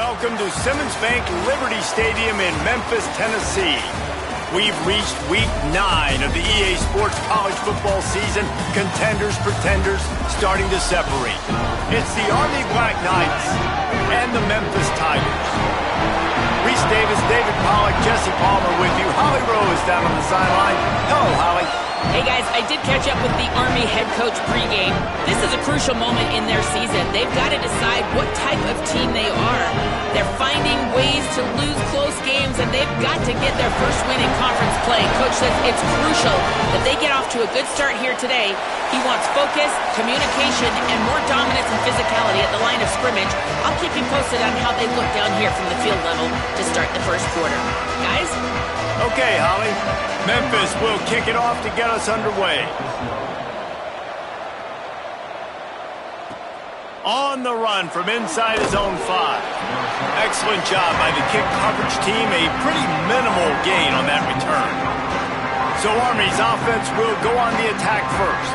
welcome to Simmons Bank Liberty Stadium in Memphis, Tennessee. We've reached week 9 of the EA Sports college football season. Contenders, pretenders, starting to separate. It's the Army Black Knights and the Memphis Tigers. Reese Davis, David Pollack, Jesse Palmer with you. Holly Rose down on the sideline. Hello, Holly. Hey guys, I did catch up with the Army head coach pregame. This is a crucial moment in their season. They've got to decide what type of team they are. They're finding ways to lose close games, and they've got to get their first win in conference play. Coach says it's crucial that they get off to a good start here today. He wants focus, communication, and more dominance and physicality at the line of scrimmage. I'll keep you posted on how they look down here from the field level to start the first quarter. Guys? Okay, Holly. Memphis will kick it off to get us underway. On the run from inside his own 5. Excellent job by the kick coverage team. A pretty minimal gain on that return. So Army's offense will go on the attack first.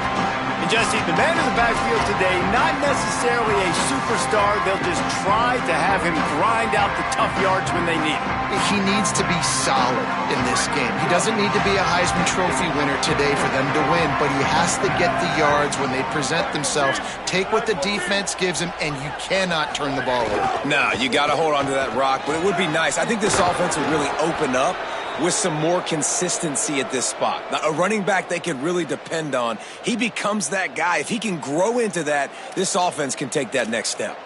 And Jesse, the man in the backfield today, not necessarily a superstar. They'll just try to have him grind out the tough yards when they need it. He needs to be solid in this game. He doesn't need to be a Heisman Trophy winner today for them to win, but he has to get the yards when they present themselves. Take what the defense gives him, and you cannot turn the ball over. No, you got to hold on to that rock, but it would be nice. I think this offense would really open up with some more consistency at this spot. Now, a running back they can really depend on. He becomes that guy. If he can grow into that, this offense can take that next step.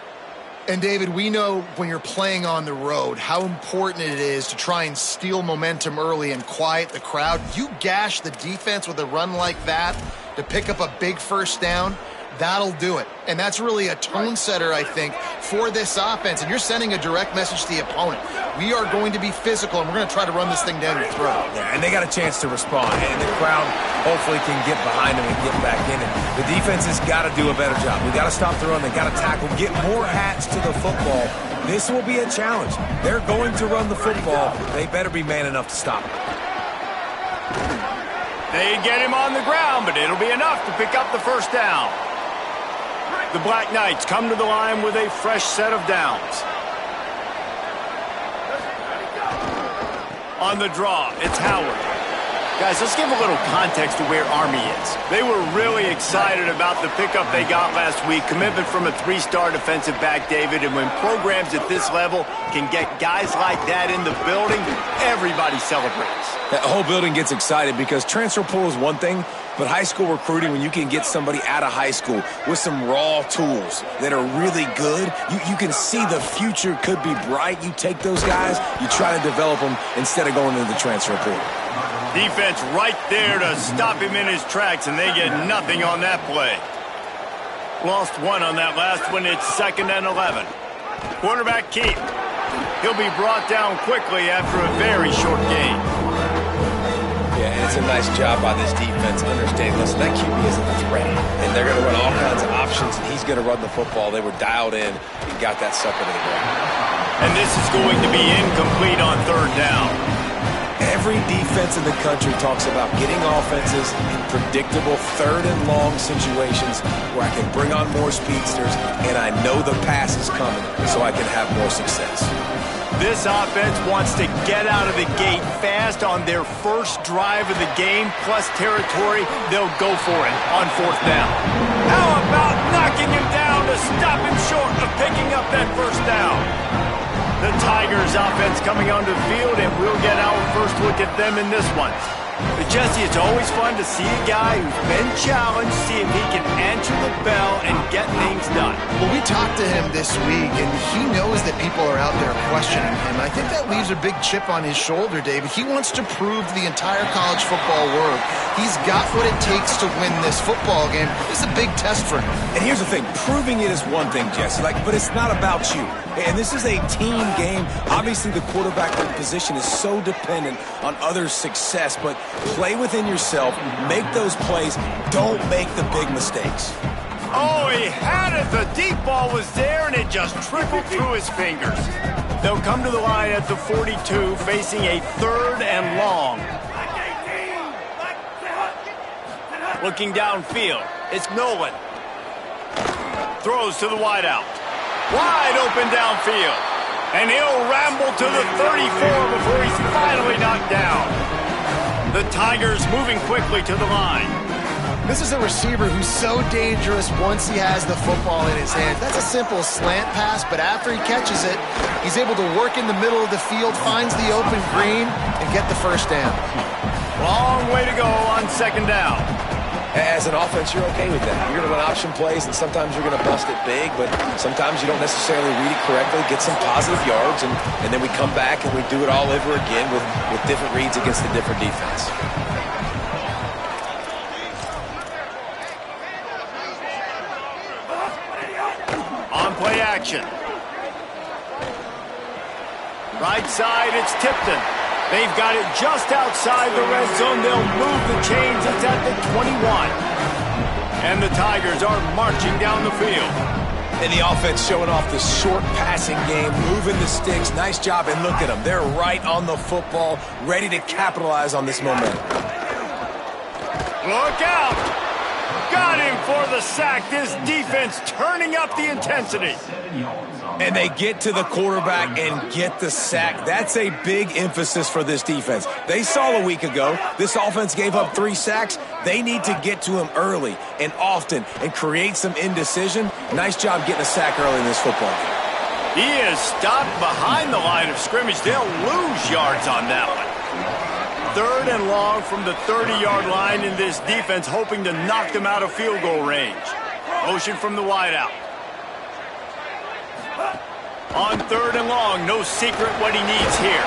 And, David, we know when you're playing on the road how important it is to try and steal momentum early and quiet the crowd. You gash the defense with a run like that to pick up a big first down, that'll do it. And that's really a tone setter, I think, for this offense. And you're sending a direct message to the opponent. We are going to be physical, and we're going to try to run this thing down your throat. Yeah, and they got a chance to respond. And the crowd hopefully can get behind them and get back in it. The defense has got to do a better job. We got to stop the run. They got to tackle, get more hats to the football. This will be a challenge. They're going to run the football. They better be man enough to stop it. They get him on the ground, but it'll be enough to pick up the first down. The Black Knights come to the line with a fresh set of downs. On the draw, it's Howard. Guys, let's give a little context to where Army is. They were really excited about the pickup they got last week. Commitment from a 3-star defensive back, David. And when programs at this level can get guys like that in the building, everybody celebrates. The whole building gets excited because transfer pool is one thing, but high school recruiting, when you can get somebody out of high school with some raw tools that are really good, you can see the future could be bright. You take those guys, you try to develop them instead of going into the transfer pool. Defense right there to stop him in his tracks, and they get nothing on that play. Lost one on that last one. It's 2nd and 11. Quarterback keep. He'll be brought down quickly after a very short gain. Yeah, and it's a nice job by this defense understanding, listen, that QB isn't a threat. And they're going to run all kinds of options, and he's going to run the football. They were dialed in and got that sucker to the ground. And this is going to be incomplete on 3rd down. Every defense in the country talks about getting offenses in predictable 3rd and long situations where I can bring on more speedsters and I know the pass is coming so I can have more success. This offense wants to get out of the gate fast on their first drive of the game, plus territory. They'll go for it on 4th down. How about knocking him down to stop him short of picking up that first down? The Tigers offense coming onto the field, and we'll get our first look at them in this one. But Jesse, it's always fun to see a guy who's been challenged, see if he can answer the bell and get things done. Well, we talked to him this week, and he knows that people are out there questioning him. I think that leaves a big chip on his shoulder, David. He wants to prove to the entire college football world he's got what it takes to win this football game. It's a big test for him. And here's the thing, proving it is one thing, Jesse, but it's not about you. And this is a team game. Obviously, the quarterback position is so dependent on others' success, but play within yourself, make those plays, don't make the big mistakes. Oh, he had it. The deep ball was there, and it just trickled through his fingers. They'll come to the line at the 42, facing a 3rd and long. Looking downfield, it's Nolan. Throws to the wideout. Wide open downfield. And he'll ramble to the 34 before he's finally knocked down. The Tigers moving quickly to the line. This is a receiver who's so dangerous once he has the football in his hands. That's a simple slant pass, but after he catches it, he's able to work in the middle of the field, finds the open green, and get the first down. Long way to go on second down. As an offense, you're okay with that. You're going to run option plays, and sometimes you're going to bust it big, but sometimes you don't necessarily read it correctly, get some positive yards, and then we come back and we do it all over again with different reads against a different defense. On play action. Right side, it's Tipton. They've got it just outside the red zone. They'll move the chains. It's at the 21. And the Tigers are marching down the field. And the offense showing off the short passing game, moving the sticks. Nice job, and look at them. They're right on the football, ready to capitalize on this momentum. Look out! Got him for the sack. This defense turning up the intensity. And they get to the quarterback and get the sack. That's a big emphasis for this defense. They saw a week ago, this offense gave up 3 sacks. They need to get to him early and often and create some indecision. Nice job getting a sack early in this football game. He is stopped behind the line of scrimmage. They'll lose yards on that one. 3rd and long from the 30-yard line in this defense, hoping to knock them out of field goal range. Motion from the wideout. On 3rd and long, no secret what he needs here.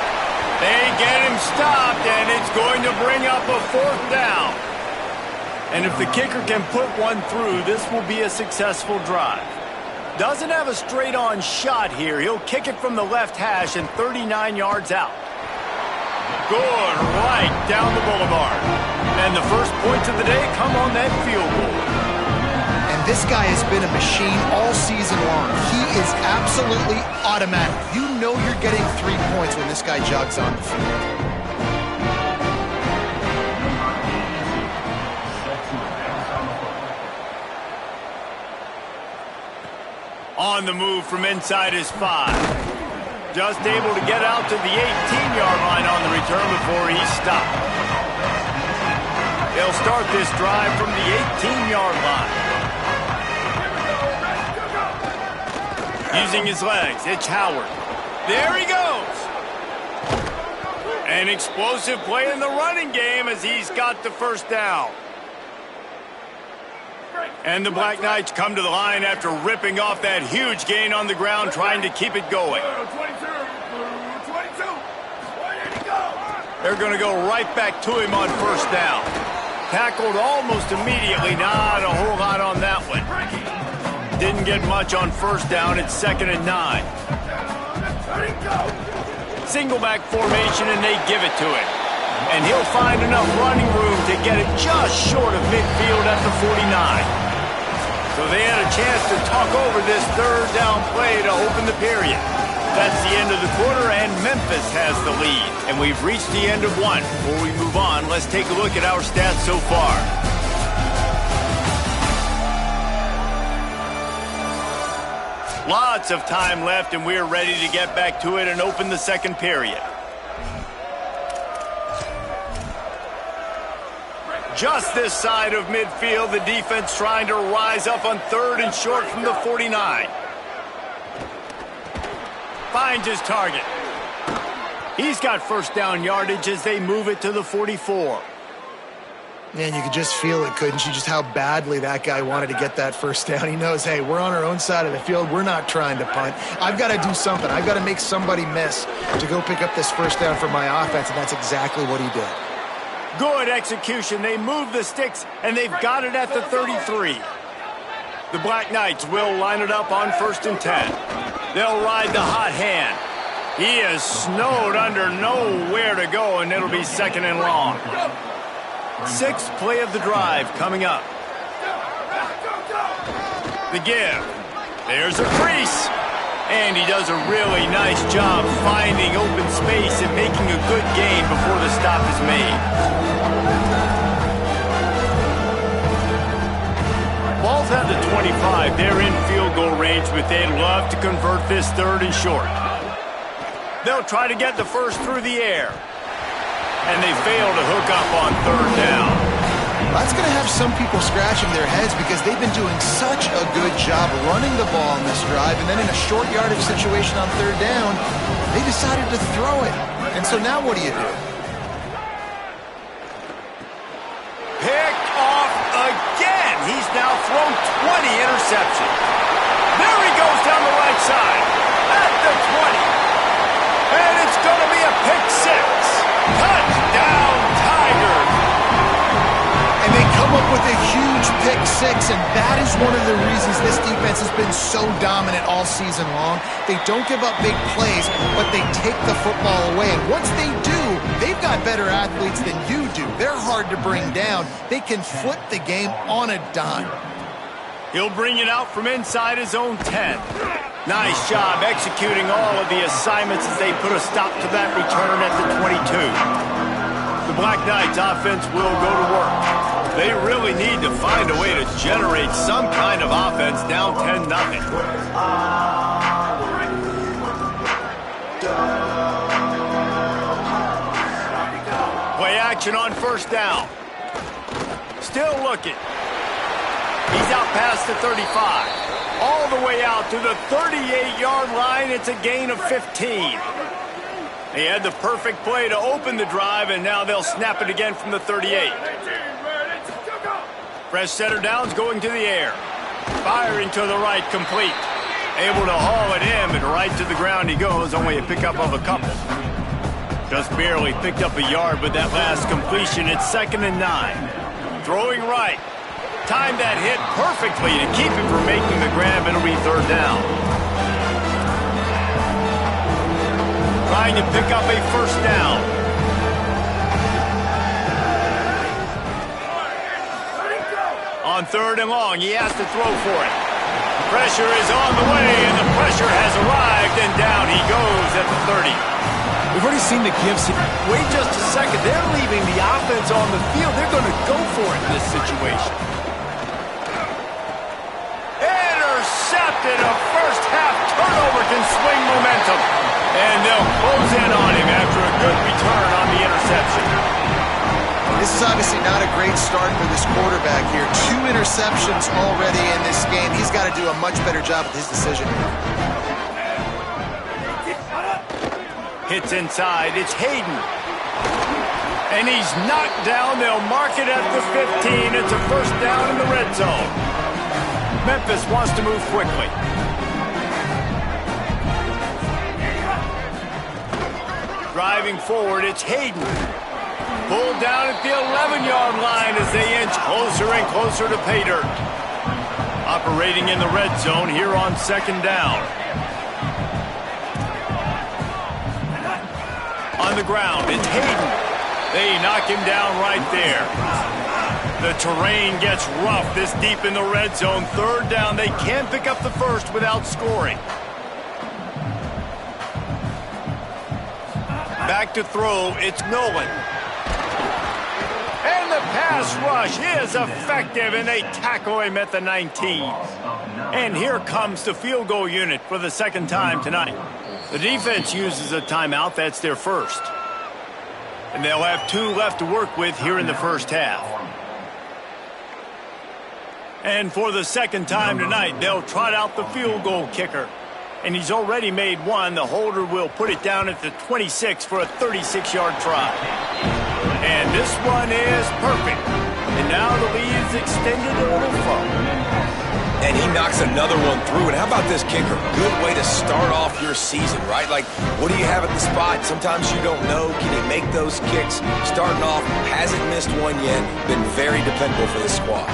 They get him stopped, and it's going to bring up a 4th down. And if the kicker can put one through, this will be a successful drive. Doesn't have a straight-on shot here. He'll kick it from the left hash and 39 yards out. Good right down the boulevard. And the first points of the day come on that field goal. And this guy has been a machine all season long. He is absolutely automatic. You know you're getting 3 points when this guy jogs on the field. On the move from inside his 5. Just able to get out to the 18-yard line on the return before he's stopped. They'll start this drive from the 18-yard line. Using his legs, it's Howard. There he goes. An explosive play in the running game as he's got the first down. And the Black Knights come to the line after ripping off that huge gain on the ground, trying to keep it going. They're going to go right back to him on first down. Tackled almost immediately. Not a whole lot on that one. Didn't get much on first down. It's 2nd and 9. Single back formation, and they give it to him. And he'll find enough running room to get it just short of midfield at the 49. So they had a chance to talk over this 3rd down play to open the period. That's the end of the quarter, and Memphis has the lead. And we've reached the end of one. Before we move on, let's take a look at our stats so far. Lots of time left, and we're ready to get back to it and open the second period. Just this side of midfield, the defense trying to rise up on 3rd and short from the 49. Finds his target. He's got first down yardage as they move it to the 44. Man, you could just feel it, couldn't you? Just how badly that guy wanted to get that first down. He knows, hey, we're on our own side of the field. We're not trying to punt. I've got to do something. I've got to make somebody miss to go pick up this first down for my offense, and that's exactly what he did. Good execution. They move the sticks, and they've got it at the 33. The Black Knights will line it up on 1st and 10. They'll ride the hot hand. He is snowed under, nowhere to go, and it'll be 2nd and long. 6th play of the drive coming up. The give. There's a crease. And he does a really nice job finding open space and making a good gain before the stop is made. Ball's at the 25. They're in field goal range, but they'd love to convert this 3rd and short. They'll try to get the first through the air. And they fail to hook up on third down. That's going to have some people scratching their heads because they've been doing such a good job running the ball on this drive, and then in a short yardage situation on third down, they decided to throw it. And so now what do you do? Picked off again. He's now thrown 20 interceptions. There he goes down the right side at the 20. And it's going to be a pick six. Touchdown, Tigers. And they come up with a huge pick six, and that is one of the reasons this defense has been so dominant all season long. They don't give up big plays, but they take the football away. And once they do, they've got better athletes than you do. They're hard to bring down. They can flip the game on a dime. He'll bring it out from inside his own 10. Nice job executing all of the assignments as they put a stop to that return at the 22. The Black Knights offense will go to work. They really need to find a way to generate some kind of offense down 10-0. Play action on first down. Still looking. He's out past the 35. All the way out to the 38-yard line. It's a gain of 15. They had the perfect play to open the drive, and now they'll snap it again from the 38. Fresh setter downs going to the air. Firing to the right, complete. Able to haul it in, but right to the ground he goes. Only a pickup of a couple. Just barely picked up a yard with that last completion. It's 2nd and 9. Throwing right. Timed that hit perfectly to keep him from making the grab. It'll be third down. Trying to pick up a first down. On third and long, he has to throw for it. Pressure is on the way, and the pressure has arrived, and down he goes at the 30. We've already seen the gifts. Wait just a second. They're leaving the offense on the field. They're going to go for it in this situation. Intercepted. A first-half turnover can swing momentum. And they'll close in on him after a good return on the interception. This is obviously not a great start for this quarterback here. 2 interceptions already in this game. He's got to do a much better job with his decision. Hits inside. It's Hayden. And he's knocked down. They'll mark it at the 15. It's a first down in the red zone. Memphis wants to move quickly. Driving forward, it's Hayden. Pulled down at the 11-yard line as they inch closer and closer to pay dirt. Operating in the red zone here on 2nd down. On the ground, it's Hayden. They knock him down right there. The terrain gets rough this deep in the red zone. Third down, they can pick up the first without scoring. Back to throw, it's Nolan. And the pass rush is effective, and they tackle him at the 19. And here comes the field goal unit for the 2nd time tonight. The defense uses a timeout. That's their first. And they'll have 2 left to work with here in the first half. And for the 2nd time tonight, they'll trot out the field goal kicker. And he's already made one. The holder will put it down at the 26 for a 36-yard try. And this one is perfect. And now the lead is extended a little further. And he knocks another one through. And how about this kicker? Good way to start off your season, right? Like, what do you have at the spot? Sometimes you don't know. Can he make those kicks? Starting off, hasn't missed one yet. Been very dependable for this squad.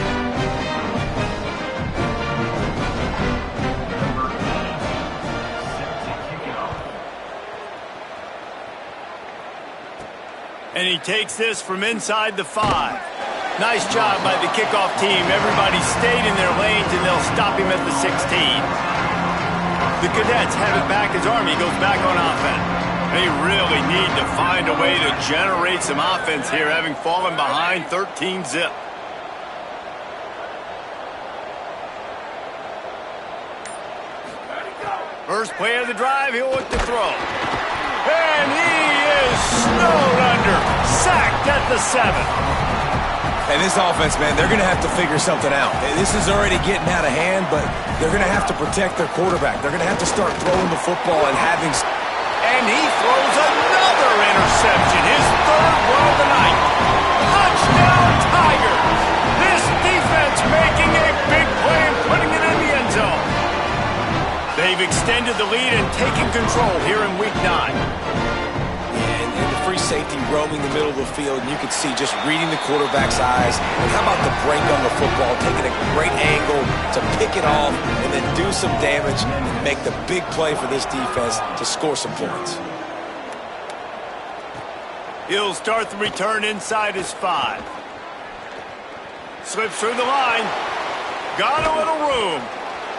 And he takes this from inside the 5. Nice job by the kickoff team. Everybody stayed in their lanes, and they'll stop him at the 16. The Cadets have it back as Army goes back on offense. They really need to find a way to generate some offense here, having fallen behind 13-0. First play of the drive, he'll look to throw. And he is snowed under. Sacked at the 7. And this offense, man, they're going to have to figure something out. This is already getting out of hand, but they're going to have to protect their quarterback. They're going to have to start throwing the football and having... And he throws another interception. His third one of the night. Touchdown, Tigers! This defense making a big play and putting it in the end zone. They've extended the lead and taken control here in Week 9. And the free safety roaming the middle of the field, and you can see just reading the quarterback's eyes. And how about the break on the football, taking a great angle to pick it off and then do some damage and make the big play for this defense to score some points. He'll start the return inside his 5. Slips through the line. Got a little room.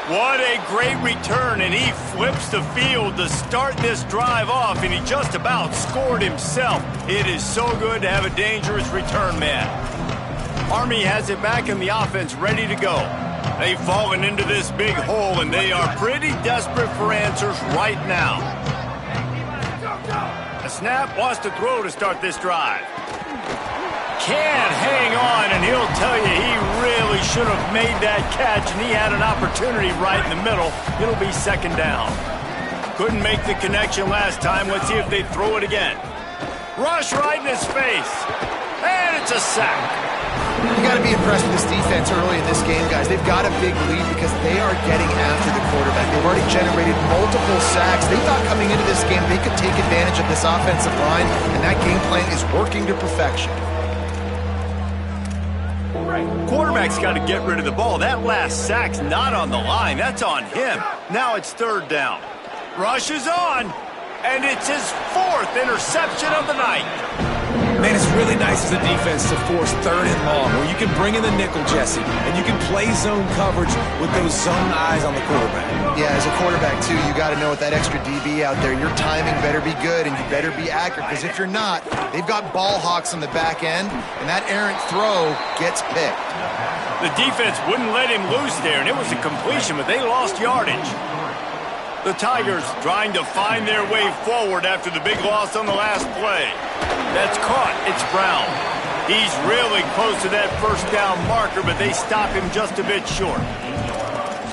What a great return, and he flips the field to start this drive off, and he just about scored himself. It is so good to have a dangerous return man. Army has it back in the offense ready to go. They've fallen into this big hole, and they are pretty desperate for answers right now. The snap wants to throw to start this drive. Can't hang on, and he'll tell you he really should have made that catch, and he had an opportunity right in the middle. It'll be second down. Couldn't make the connection last time. Let's see if they throw it again. Rush right in his face, and it's a sack. You got to be impressed with this defense early in this game, guys. They've got a big lead because they are getting after the quarterback. They've already generated multiple sacks. They thought coming into this game they could take advantage of this offensive line, and that game plan is working to perfection. Quarterback's got to get rid of the ball. That last sack's not on the line. That's on him. Now it's third down. Rush is on, and it's his 4th interception of the night. Man, it's really nice as a defense to force third and long, where you can bring in the nickel, Jesse, and you can play zone coverage with those zone eyes on the quarterback. Yeah, as a quarterback, too, you got to know with that extra DB out there, your timing better be good and you better be accurate, because if you're not, they've got ball hawks on the back end, and that errant throw gets picked. The defense wouldn't let him loose there, and it was a completion, but they lost yardage. The Tigers trying to find their way forward after the big loss on the last play. That's caught. It's Brown. He's really close to that first down marker, but they stop him just a bit short.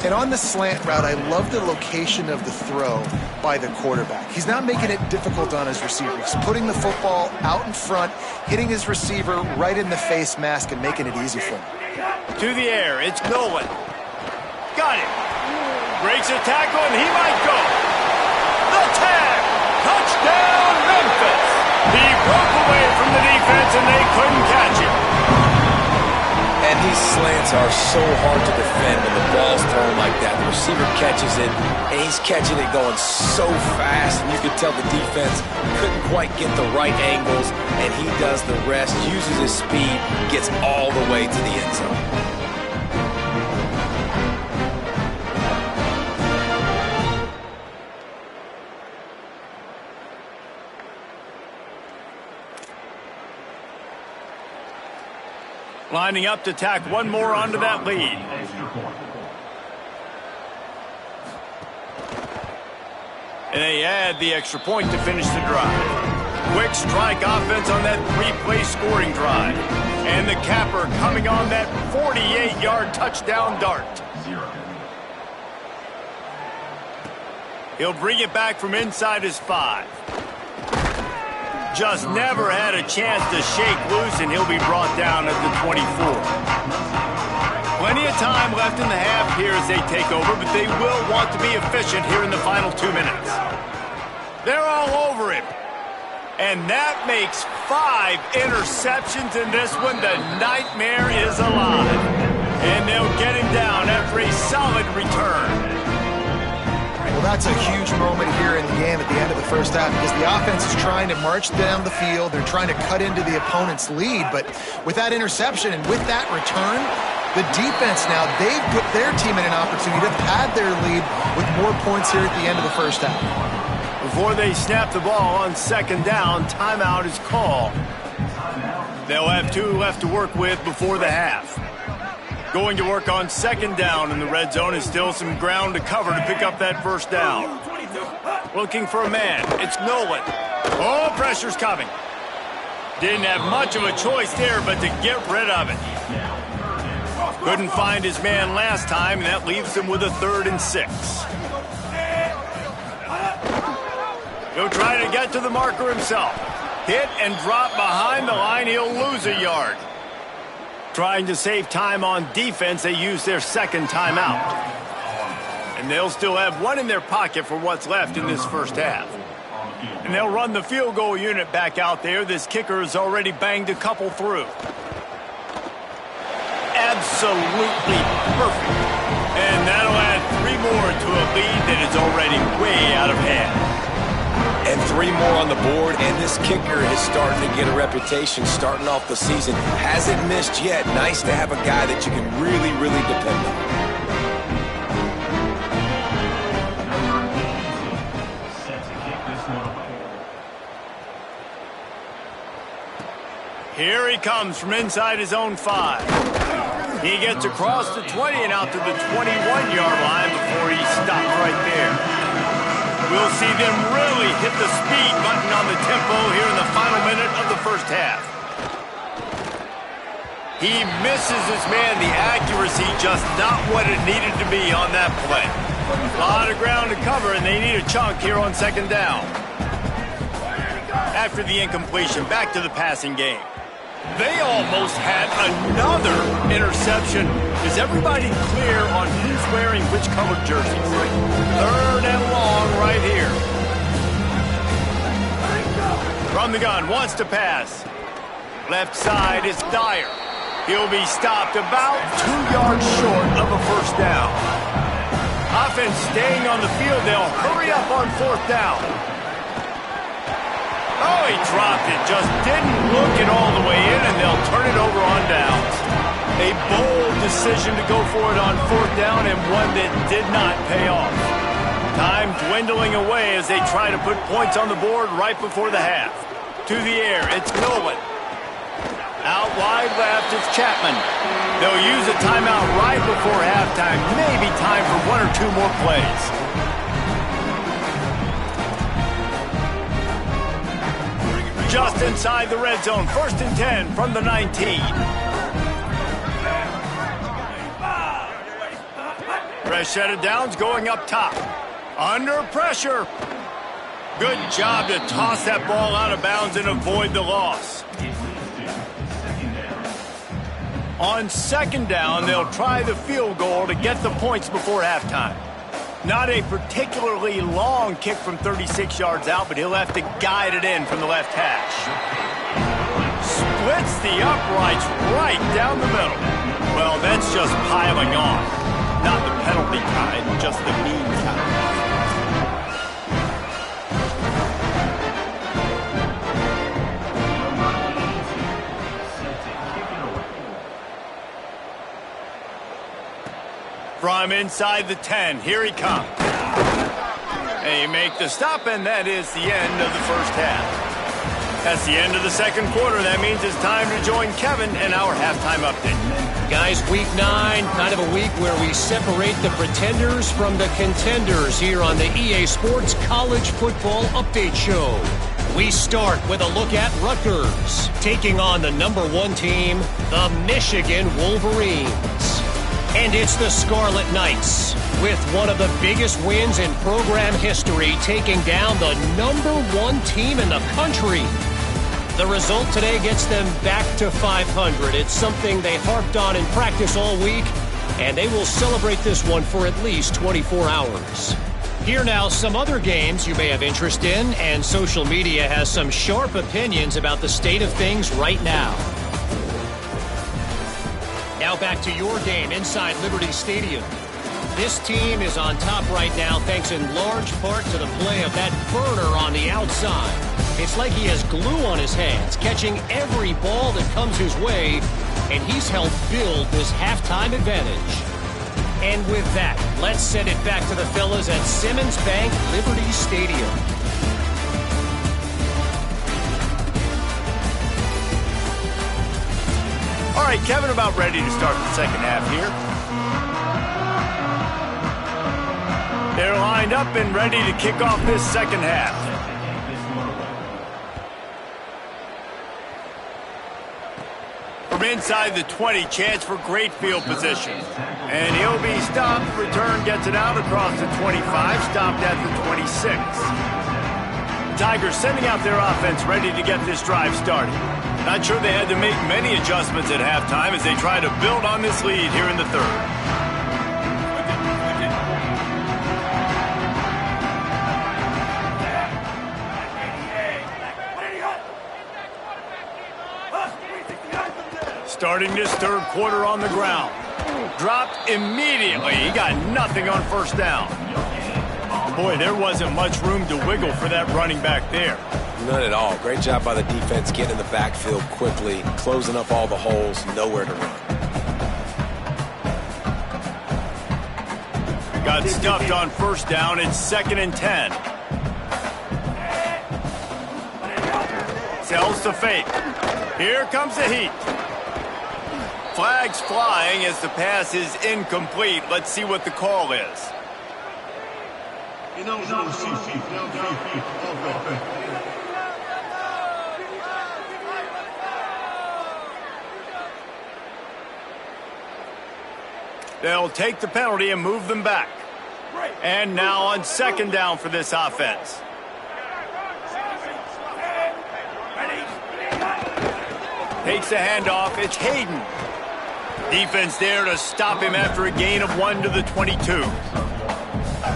And on the slant route, I love the location of the throw by the quarterback. He's not making it difficult on his receiver. He's putting the football out in front, hitting his receiver right in the face mask and making it easy for him. To the air, it's Nolan. Got it. Breaks a tackle, and he might go. The tag! Touchdown, Memphis! He broke away from the defense, and they couldn't catch him. And these slants are so hard to defend when the ball's thrown like that. The receiver catches it, and he's catching it going so fast, and you can tell the defense couldn't quite get the right angles, and he does the rest, uses his speed, gets all the way to the end zone. Lining up to tack one more onto that lead. And they add the extra point to finish the drive. Quick strike offense on that 3-play scoring drive. And the capper coming on that 48-yard touchdown dart. He'll bring it back from inside his 5. Just never had a chance to shake loose, and he'll be brought down at the 24. Plenty of time left in the half here as they take over, but they will want to be efficient here in the final 2 minutes. They're all over him. And that makes 5 interceptions in this one. The nightmare is alive. And they'll get him down after a solid return. Well, that's a huge moment here in the game at the end of the first half, because the offense is trying to march down the field. They're trying to cut into the opponent's lead. But with that interception and with that return, the defense now, they've put their team in an opportunity to pad their lead with more points here at the end of the first half. Before they snap the ball on second down, timeout is called. They'll have 2 left to work with before the half. Going to work on second down in the red zone is still some ground to cover to pick up that first down. Looking for a man. It's Nolan. Oh, pressure's coming. Didn't have much of a choice there but to get rid of it. Couldn't find his man last time, and that leaves him with a 3rd and 6. He'll try to get to the marker himself. Hit and drop behind the line. He'll lose a yard. Trying to save time on defense, they use their 2nd timeout. And they'll still have one in their pocket for what's left in this first half. And they'll run the field goal unit back out there. This kicker has already banged a couple through. Absolutely perfect. And that'll add 3 more to a lead that is already way out of hand. And 3 more on the board, and this kicker is starting to get a reputation starting off the season. Hasn't missed yet. Nice to have a guy that you can really, really depend on. Here he comes from inside his own 5. He gets across the 20 and out to the 21-yard line before he stops right there. We'll see them really hit the speed button on the tempo here in the final minute of the first half. He misses his man. The accuracy just not what it needed to be on that play. A lot of ground to cover, and they need a chunk here on 2nd down. After the incompletion, back to the passing game. They almost had another interception. Is everybody clear on who's wearing which colored jerseys? 3rd and long right here. From the gun, wants to pass. Left side is Dyer. He'll be stopped about 2 yards short of a 1st down. Offense staying on the field. They'll hurry up on 4th down. Oh, he dropped it. Just didn't look it all the way in, and they'll turn it over on downs. A bold decision to go for it on 4th down, and one that did not pay off. Time dwindling away as they try to put points on the board right before the half. To the air, it's Nolan. Out wide left, it's Chapman. They'll use a timeout right before halftime. Maybe time for 1 or 2 more plays. Just inside the red zone, 1st and 10 from the 19. Fresh set of downs going up top. Under pressure. Good job to toss that ball out of bounds and avoid the loss. On 2nd down, they'll try the field goal to get the points before halftime. Not a particularly long kick from 36 yards out, but he'll have to guide it in from the left hash. Splits the uprights right down the middle. Well, that's just piling on. Not the penalty kind, just the mean kind. From inside the 10, here he comes. They make the stop, and that is the end of the first half. That's the end of the 2nd quarter. That means it's time to join Kevin in our halftime update. Guys, week 9, kind of a week where we separate the pretenders from the contenders here on the EA Sports College Football Update Show. We start with a look at Rutgers, taking on the number 1 team, the Michigan Wolverines. And it's the Scarlet Knights, with one of the biggest wins in program history, taking down the number 1 team in the country. The result today gets them back to 500. It's something they harped on in practice all week, and they will celebrate this one for at least 24 hours. Here now, some other games you may have interest in, and social media has some sharp opinions about the state of things right now. Now back to your game inside Liberty Stadium. This team is on top right now thanks in large part to the play of that burner on the outside. It's like he has glue on his hands, catching every ball that comes his way, and he's helped build this halftime advantage. And with that, let's send it back to the fellas at Simmons Bank Liberty Stadium. All right, Kevin, about ready to start the 2nd half here. They're lined up and ready to kick off this 2nd half. From inside the 20, chance for great field position. And he'll be stopped. Return gets it out across the 25, stopped at the 26. The Tigers sending out their offense ready to get this drive started. Not sure they had to make many adjustments at halftime as they try to build on this lead here in the third. Starting this third quarter on the ground. Dropped immediately. He got nothing on first down. Boy, there wasn't much room to wiggle for that running back there. None at all. Great job by the defense getting in the backfield quickly, closing up all the holes, nowhere to run. Got stuffed on first down. It's 2nd and 10. Sells to fake. Here comes the heat. Flags flying as the pass is incomplete. Let's see what the call is. They'll take the penalty and move them back. And now on 2nd down for this offense. Takes the handoff. It's Hayden. Defense there to stop him after a gain of 1 to the 22.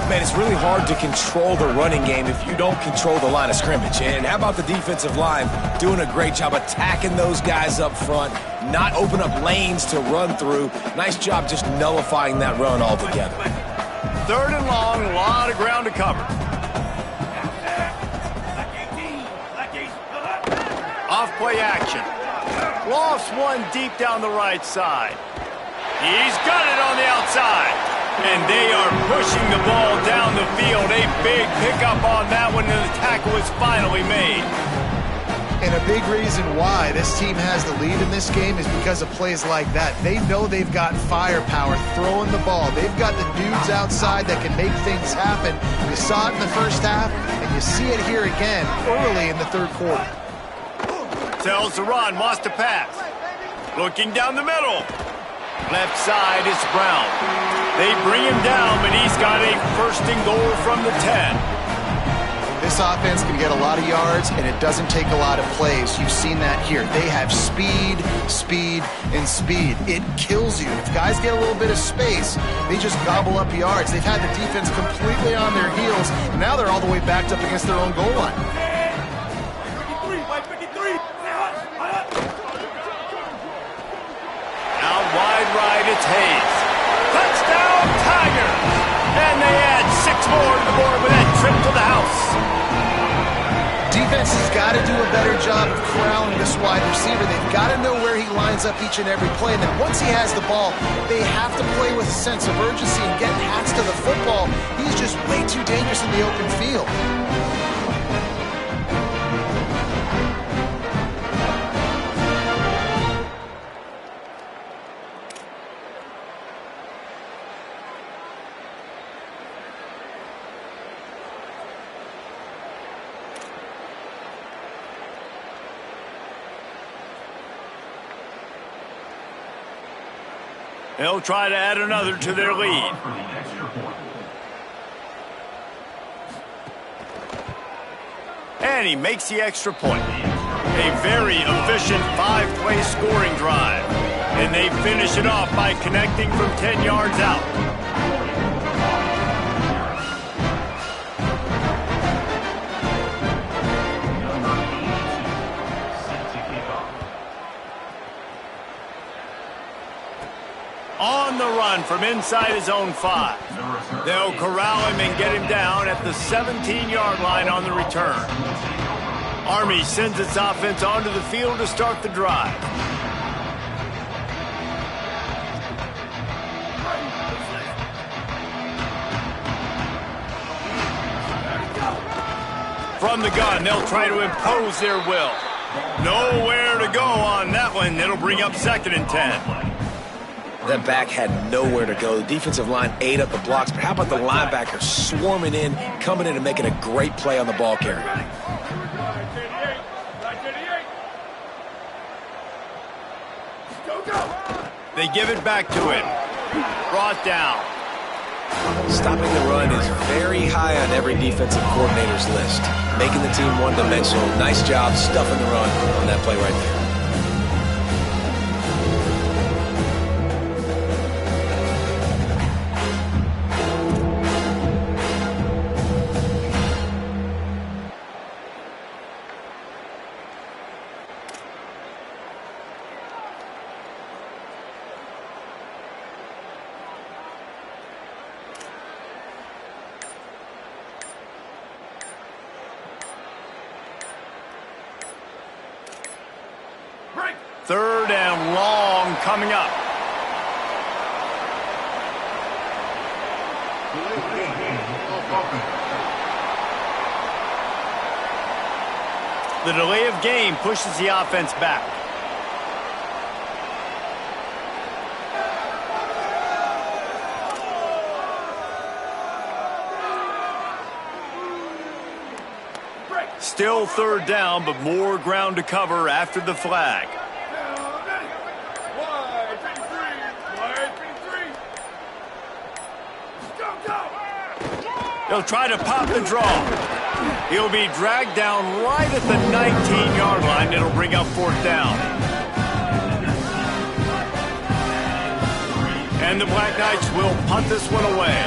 Man, it's really hard to control the running game if you don't control the line of scrimmage. And how about the defensive line doing a great job attacking those guys up front, not open up lanes to run through. Nice job just nullifying that run altogether. 3rd and long, a lot of ground to cover. Off play action. Lofts one deep down the right side. He's got it on the outside. And they are pushing the ball down the field. A big pickup on that one, and the tackle is finally made. And a big reason why this team has the lead in this game is because of plays like that. They know they've got firepower throwing the ball. They've got the dudes outside that can make things happen. You saw it in the first half, and you see it here again early in the third quarter. Tells to run, wants to pass. Looking down the middle. Left side is Brown. They bring him down, but he's got a 1st and goal from the 10. This offense can get a lot of yards, and it doesn't take a lot of plays. You've seen that here. They have speed, speed, and speed. It kills you. If guys get a little bit of space, they just gobble up yards. They've had the defense completely on their heels, and now they're all the way backed up against their own goal line. Out wide right, it's Hayes. Touchdown, Tigers! And they add 6 more to the board with that trip to the house. Defense has got to do a better job of corralling this wide receiver. They've got to know where he lines up each and every play. And then once he has the ball, they have to play with a sense of urgency and get hats to the football. He's just way too dangerous in the open field. They'll try to add another to their lead. And he makes the extra point. A very efficient 5-play scoring drive. And they finish it off by connecting from 10 yards out. On the run from inside his own 5. They'll corral him and get him down at the 17-yard line on the return. Army sends its offense onto the field to start the drive. From the gun, they'll try to impose their will. Nowhere to go on that one. It'll bring up 2nd and 10. That back had nowhere to go. The defensive line ate up the blocks, but how about the linebacker swarming in, coming in and making a great play on the ball carrier? They give it back to him. Brought down. Stopping the run is very high on every defensive coordinator's list. Making the team one-dimensional. Nice job stuffing the run on that play right there. Third and long coming up. The delay of game pushes the offense back. Still third down, but more ground to cover after the flag. He'll try to pop the draw. He'll be dragged down right at the 19-yard line. It'll bring up fourth down. And the Black Knights will punt this one away.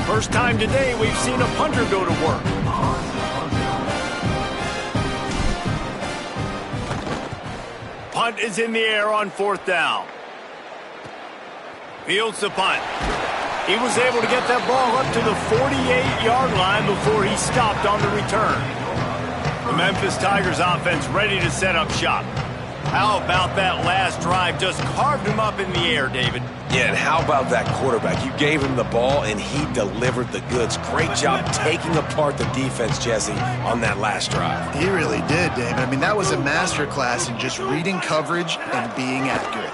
First time today we've seen a punter go to work. Punt is in the air on fourth down. Fields the punt. He was able to get that ball up to the 48-yard line before he stopped on the return. The Memphis Tigers offense ready to set up shop. How about that last drive? Just carved him up in the air, David. Yeah, and how about that quarterback? You gave him the ball, and he delivered the goods. Great job taking apart the defense, Jesse, on that last drive. He really did, David. I mean, that was a masterclass in just reading coverage and being accurate.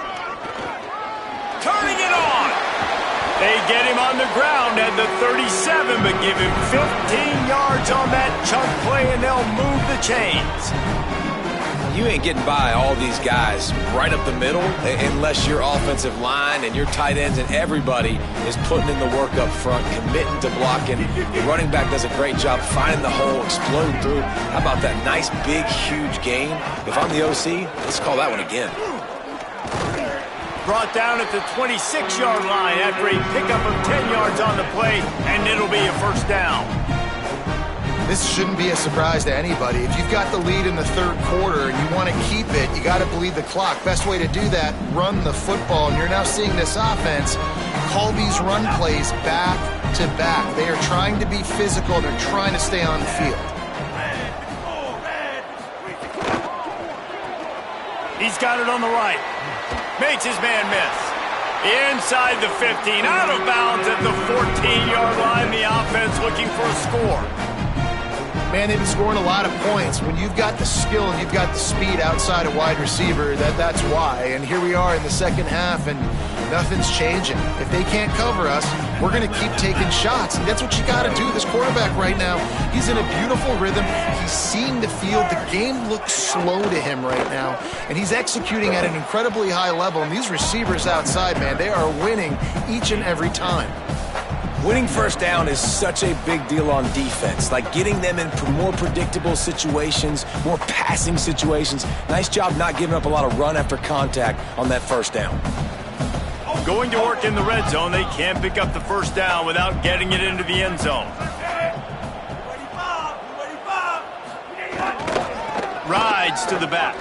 Turning it on! They get him on the ground at the 37, but give him 15 yards on that chunk play, and they'll move the chains. You ain't getting by all these guys right up the middle unless your offensive line and your tight ends and everybody is putting in the work up front, committing to blocking. The running back does a great job finding the hole, exploding through. How about that nice, big, huge gain? If I'm the OC, let's call that one again. Brought down at the 26-yard line after a pickup of 10 yards on the play, and it'll be a first down. This shouldn't be a surprise to anybody. If you've got the lead in the third quarter and you want to keep it, you got to bleed the clock. Best way to do that, run the football. And you're now seeing this offense call these run plays back to back. They are trying to be physical. They're trying to stay on the field. He's got it on the right. Makes his man miss. Inside the 15, out of bounds at the 14-yard line. The offense looking for a score. Man, they've been scoring a lot of points. When you've got the skill and you've got the speed outside a wide receiver, that's why. And here we are in the second half, and nothing's changing. If they can't cover us, we're going to keep taking shots. And that's what you got to do. This quarterback right now, he's in a beautiful rhythm. He's seeing the field. The game looks slow to him right now. And he's executing at an incredibly high level. And these receivers outside, man, they are winning each and every time. Winning first down is such a big deal on defense, like getting them in more predictable situations, more passing situations. Nice job not giving up a lot of run after contact on that first down. Going to work in the red zone, they can't pick up the first down without getting it into the end zone. Rides to the back.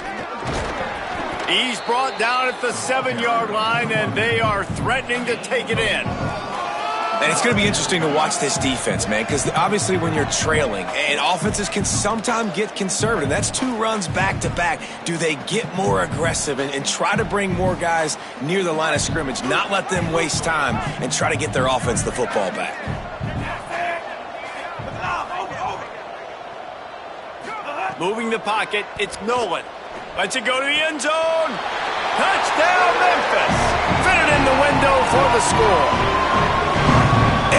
He's brought down at the 7-yard line, and they are threatening to take it in. And it's going to be interesting to watch this defense, man, because obviously when you're trailing, and offenses can sometimes get conservative. That's 2 runs back-to-back. Do they get more aggressive and try to bring more guys near the line of scrimmage, not let them waste time, and try to get their offense the football back? Moving the pocket, it's Nolan. Lets it go to the end zone. Touchdown, Memphis. Fit it in the window for the score.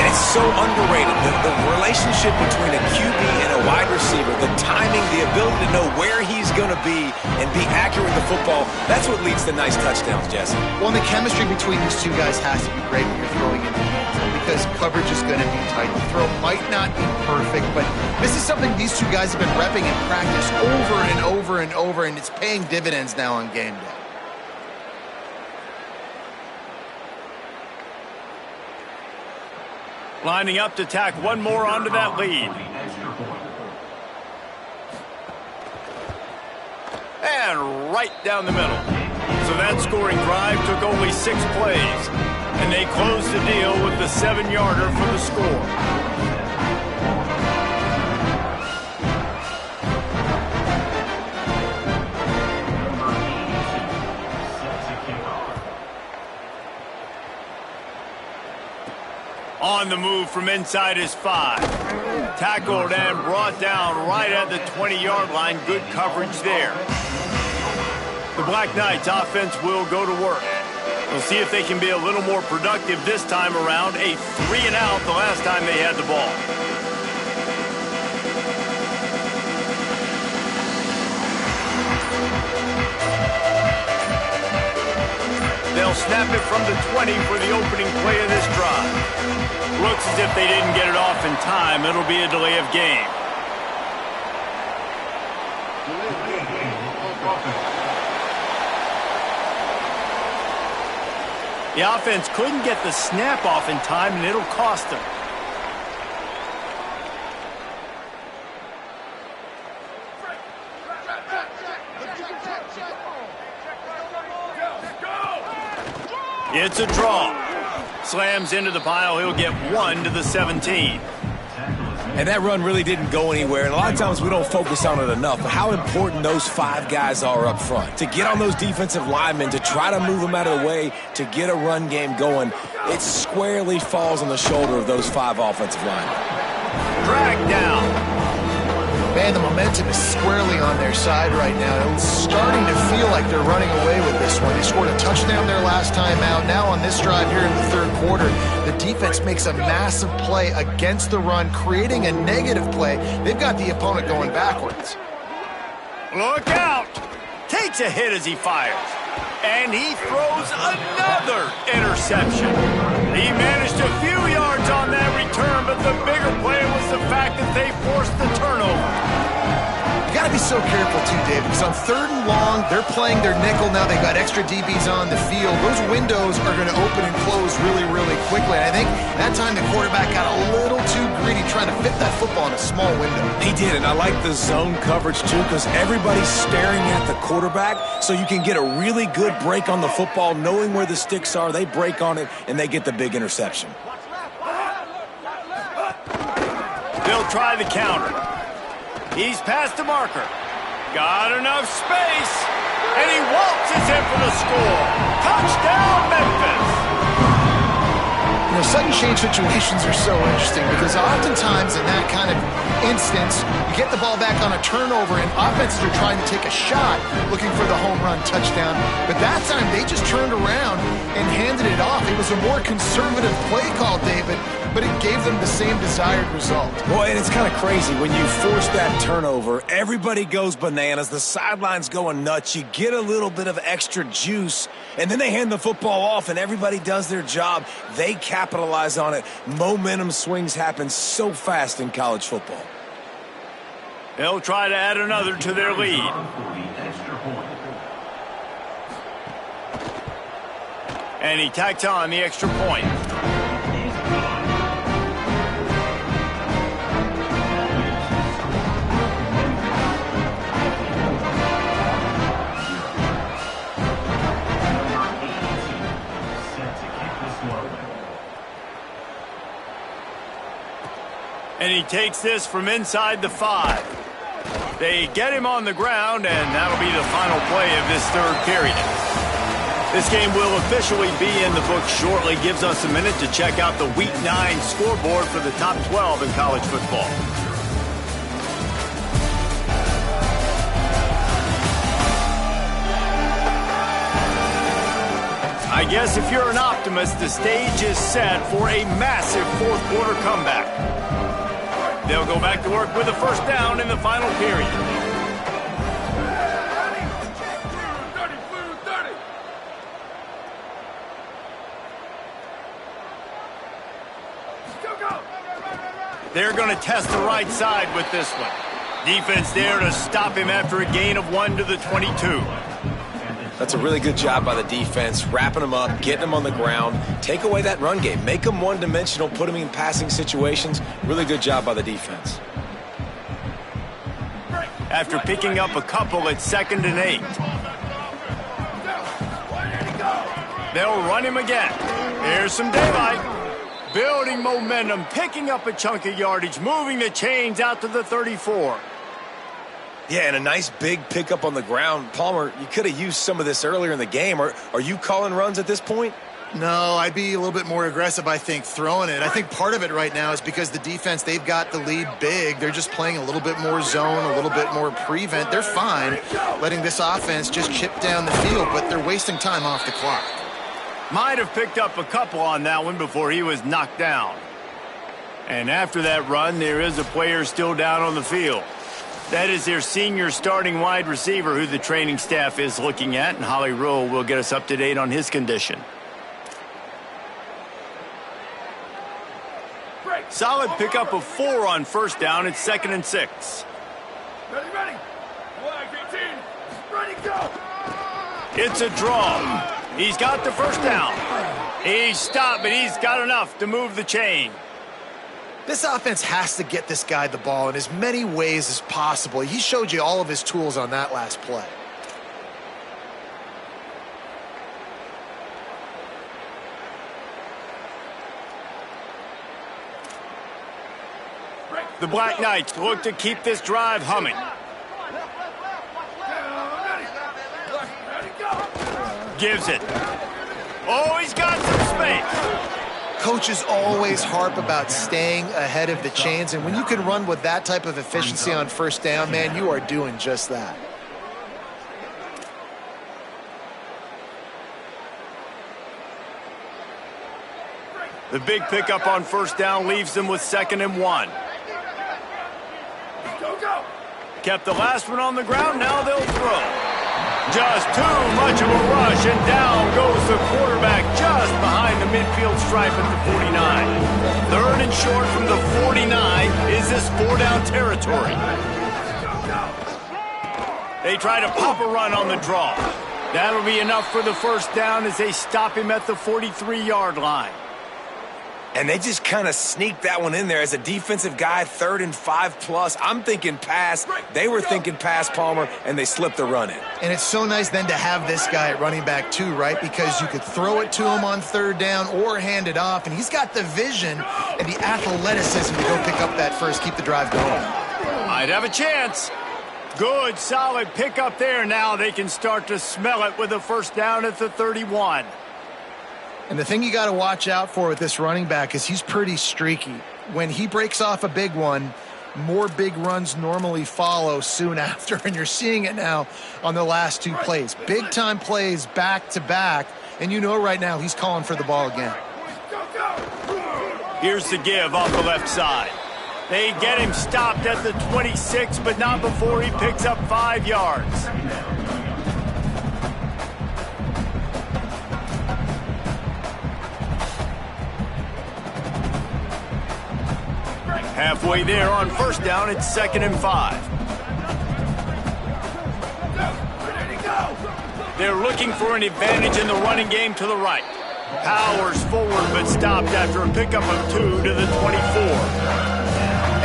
And it's so underrated. The relationship between a QB and a wide receiver, the timing, the ability to know where he's going to be and be accurate with the football, that's what leads to nice touchdowns, Jesse. Well, and the chemistry between these two guys has to be great when you're throwing in the hands because coverage is going to be tight. The throw might not be perfect, but this is something these two guys have been repping in practice over and over and over, and it's paying dividends now on game day. Lining up to tack one more onto that lead. And right down the middle. So that scoring drive took only 6 plays. And they closed the deal with the 7-yarder for the score. On the move from inside his 5. Tackled and brought down right at the 20-yard line. Good coverage there. The Black Knights offense will go to work. We'll see if they can be a little more productive this time around. A 3-and-out the last time they had the ball. They'll snap it from the 20 for the opening play of this drive. Looks as if they didn't get it off in time. It'll be a delay of game. The offense couldn't get the snap off in time, and it'll cost them. It's a draw. Slams into the pile. He'll get 1 to the 17. And that run really didn't go anywhere. And a lot of times we don't focus on it enough. But how important those 5 guys are up front. To get on those defensive linemen, to try to move them out of the way, to get a run game going, it squarely falls on the shoulder of those 5 offensive linemen. Drag down. Man, the momentum is squarely on their side right now. It's starting to feel like they're running away with this one. They scored a touchdown their last time out. Now on this drive here in the 3rd quarter, the defense makes a massive play against the run, creating a negative play. They've got the opponent going backwards. Look out! Takes a hit as he fires. And he throws another interception. He managed a few yards on that return, but the bigger play was the fact that they forced the turnover. You got to be so careful, too, Dave, because on 3rd and long, they're playing their nickel now. They've got extra DBs on the field. Those windows are going to open and close really, really quickly. And I think that time the quarterback got a little too greedy trying to fit that football in a small window. He did, and I like the zone coverage, too, because everybody's staring at the quarterback, so you can get a really good break on the football, knowing where the sticks are. They break on it, and they get the big interception. They'll try the counter. He's past the marker. Got enough space. And he waltzes in for the score. Touchdown, Memphis. You know, sudden change situations are so interesting because oftentimes in that kind of instance, you get the ball back on a turnover and offenses are trying to take a shot looking for the home run touchdown. But that time they just turned around and handed it off. It was a more conservative play call, David, but it gave them the same desired result. Boy, and it's kind of crazy. When you force that turnover, everybody goes bananas. The sideline's going nuts. You get a little bit of extra juice, and then they hand the football off, and everybody does their job. They capitalize on it. Momentum swings happen so fast in college football. They'll try to add another to their lead. And he tacks on the extra point. And he takes this from inside the 5. They get him on the ground, and that'll be the final play of this 3rd period. This game will officially be in the books shortly. Gives us a minute to check out the Week 9 scoreboard for the top 12 in college football. I guess if you're an optimist, the stage is set for a massive fourth-quarter comeback. They'll go back to work with a first down in the final period. They're going to test the right side with this one. Defense there to stop him after a gain of 1 to the 22. That's a really good job by the defense, wrapping him up, getting him on the ground. Take away that run game. Make him one-dimensional, put him in passing situations. Really good job by the defense. After picking up a couple at 2nd and 8. They'll run him again. Here's some daylight. Building momentum, picking up a chunk of yardage, moving the chains out to the 34. Yeah, and a nice big pickup on the ground. Palmer, you could have used some of this earlier in the game. Are you calling runs at this point? No, I'd be a little bit more aggressive, I think, throwing it. I think part of it right now is because the defense, they've got the lead big. They're just playing a little bit more zone, a little bit more prevent. They're fine letting this offense just chip down the field, but they're wasting time off the clock. Might have picked up a couple on that one before he was knocked down. And after that run, there is a player still down on the field. That is their senior starting wide receiver who the training staff is looking at, and Holly Rule will get us up to date on his condition. Solid pickup of 4 on first down. It's 2nd and 6. Ready. Flag 18. Ready, go. It's a draw. He's got the first down. He's stopped, but he's got enough to move the chain. This offense has to get this guy the ball in as many ways as possible. He showed you all of his tools on that last play. The Black Knights look to keep this drive humming. Gives it. Oh, he's got some space. Coaches always harp about staying ahead of the chains, and when you can run with that type of efficiency on first down, man, you are doing just that. The big pickup on first down leaves them with 2nd and 1. Kept the last one on the ground, now they'll throw. Just too much of a rush, and down goes the quarterback just behind the midfield stripe at the 49. 3rd and short from the 49. Is this 4-down territory? They try to pop a run on the draw. That'll be enough for the first down as they stop him at the 43-yard line. And they just kind of sneaked that one in there as a defensive guy, 3rd and 5+. I'm thinking pass. They were thinking pass, Palmer, and they slipped the run in. And it's so nice then to have this guy at running back too, right? Because you could throw it to him on 3rd down or hand it off, and he's got the vision and the athleticism to go pick up that first, keep the drive going. Might have a chance. Good, solid pickup there. Now they can start to smell it with a first down at the 31. And the thing you got to watch out for with this running back is he's pretty streaky. When he breaks off a big one, more big runs normally follow soon after, and you're seeing it now on the last 2 plays. Big-time plays back-to-back, and you know right now he's calling for the ball again. Here's the give off the left side. They get him stopped at the 26, but not before he picks up 5 yards. Halfway there on first down, it's 2nd and 5. They're looking for an advantage in the running game to the right. Powers forward, but stopped after a pickup of 2 to the 24.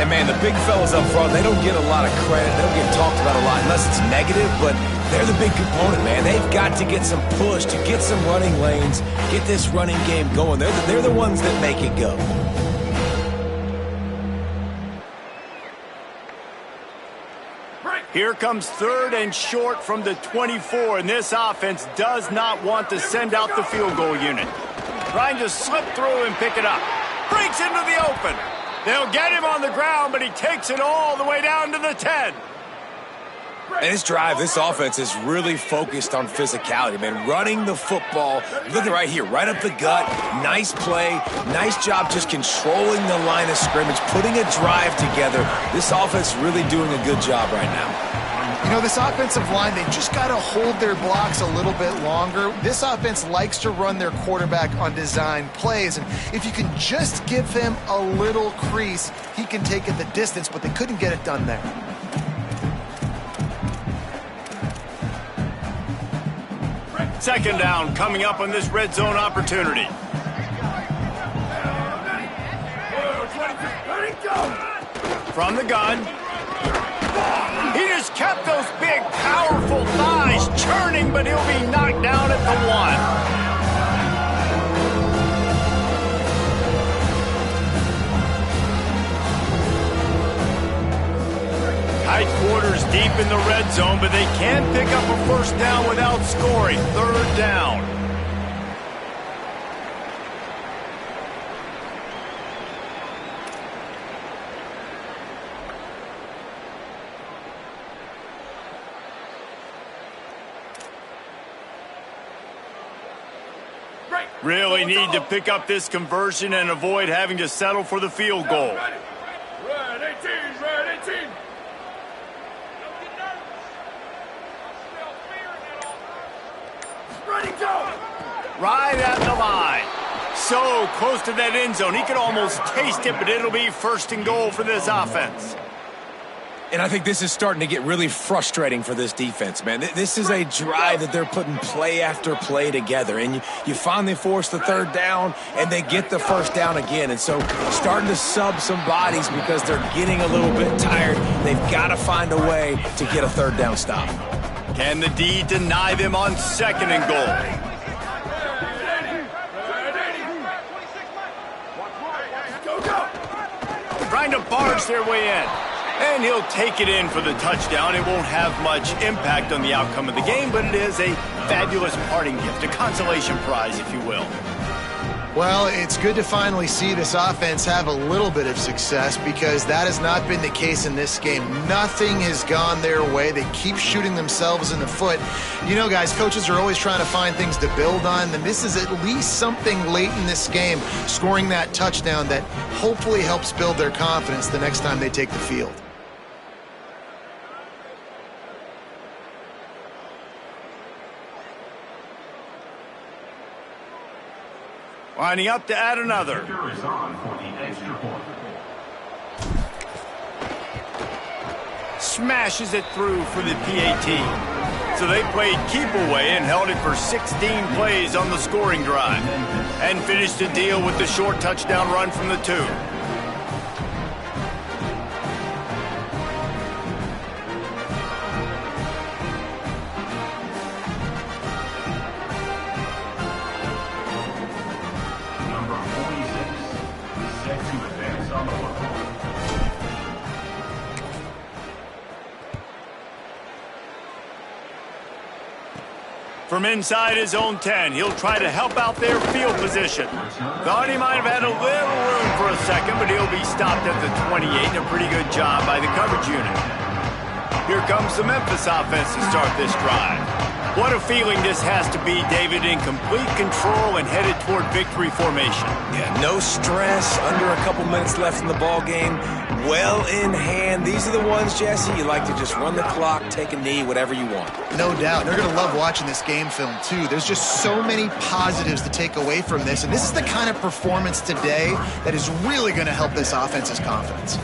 And, man, the big fellas up front, they don't get a lot of credit. They don't get talked about a lot unless it's negative, but they're the big component, man. They've got to get some push, to get some running lanes, get this running game going. They're the ones that make it go. Here comes 3rd and short from the 24, and this offense does not want to send out the field goal unit. Trying to slip through and pick it up. Breaks into the open. They'll get him on the ground, but he takes it all the way down to the 10. And this drive, this offense is really focused on physicality, man. Running the football, look right here, right up the gut. Nice play, nice job just controlling the line of scrimmage, putting a drive together. This offense really doing a good job right now. You know, this offensive line, they just got to hold their blocks a little bit longer. This offense likes to run their quarterback on design plays, and if you can just give him a little crease, he can take it the distance, but they couldn't get it done there. Second down coming up on this red zone opportunity. From the gun. He just kept those big, powerful thighs churning, but he'll be knocked down at the 1. Tight quarters deep in the red zone, but they can pick up a first down without scoring. Third down. Really need to pick up this conversion and avoid having to settle for the field goal. Red 18, red 18. Ready, go! Right at the line. So close to that end zone. He could almost taste it, but it'll be first and goal for this offense. And I think this is starting to get really frustrating for this defense, man. This is a drive that they're putting play after play together. And you finally force the third down, and they get the first down again. And so starting to sub some bodies because they're getting a little bit tired. They've got to find a way to get a third down stop. Can the D deny them on second and goal? Trying to barge their way in. And he'll take it in for the touchdown. It won't have much impact on the outcome of the game, but it is a fabulous parting gift, a consolation prize, if you will. Well, it's good to finally see this offense have a little bit of success because that has not been the case in this game. Nothing has gone their way. They keep shooting themselves in the foot. You know, guys, coaches are always trying to find things to build on, and this is at least something late in this game, scoring that touchdown that hopefully helps build their confidence the next time they take the field. Lining up to add another. Smashes it through for the PAT. So they played keep away and held it for 16 plays on the scoring drive. And finished the deal with the short touchdown run from the 2. From inside his own 10, he'll try to help out their field position. Thought he might have had a little room for a second, but he'll be stopped at the 28. A pretty good job by the coverage unit. Here comes the Memphis offense to start this drive. What a feeling this has to be, David, in complete control and headed toward victory formation. Yeah, no stress, under a couple minutes left in the ball game. Well in hand. These are the ones, Jesse, you like to just run the clock, take a knee, whatever you want. No doubt. They're going to love watching this game film, too. There's just so many positives to take away from this, and this is the kind of performance today that is really going to help this offense's confidence.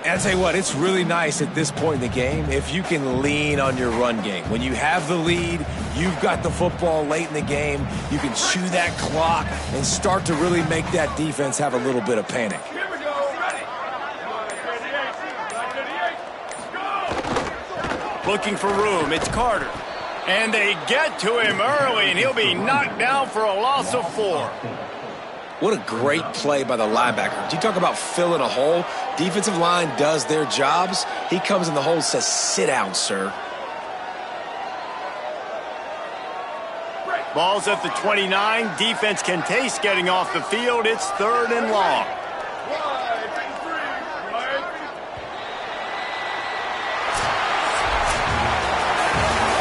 And I'll tell you what, it's really nice at this point in the game if you can lean on your run game. When you have the lead, you've got the football late in the game, you can chew that clock and start to really make that defense have a little bit of panic. Here we go, ready. Go. Looking for room, it's Carter. And they get to him early, and he'll be knocked down for a loss of 4. What a great play by the linebacker. You talk about filling a hole. Defensive line does their jobs. He comes in the hole and says, sit down, sir. Ball's at the 29. Defense can taste getting off the field. It's 3rd and long.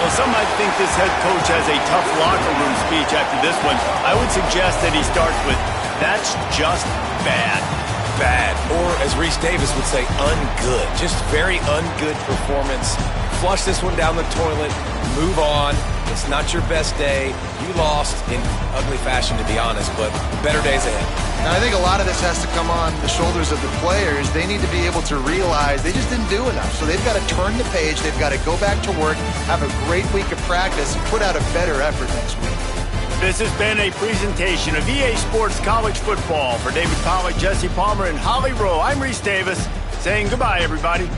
While some might think this head coach has a tough locker room speech after this one, I would suggest that he starts with, "That's just bad." Bad, or as Reese Davis would say, ungood. Just very ungood performance. Flush this one down the toilet, move on. It's not your best day. You lost in ugly fashion, to be honest, but better days ahead. And I think a lot of this has to come on the shoulders of the players. They need to be able to realize they just didn't do enough. So they've got to turn the page. They've got to go back to work, have a great week of practice, and put out a better effort next week. This has been a presentation of EA Sports College Football. For David Pollack, Jesse Palmer, and Holly Rowe, I'm Reese Davis saying goodbye, everybody.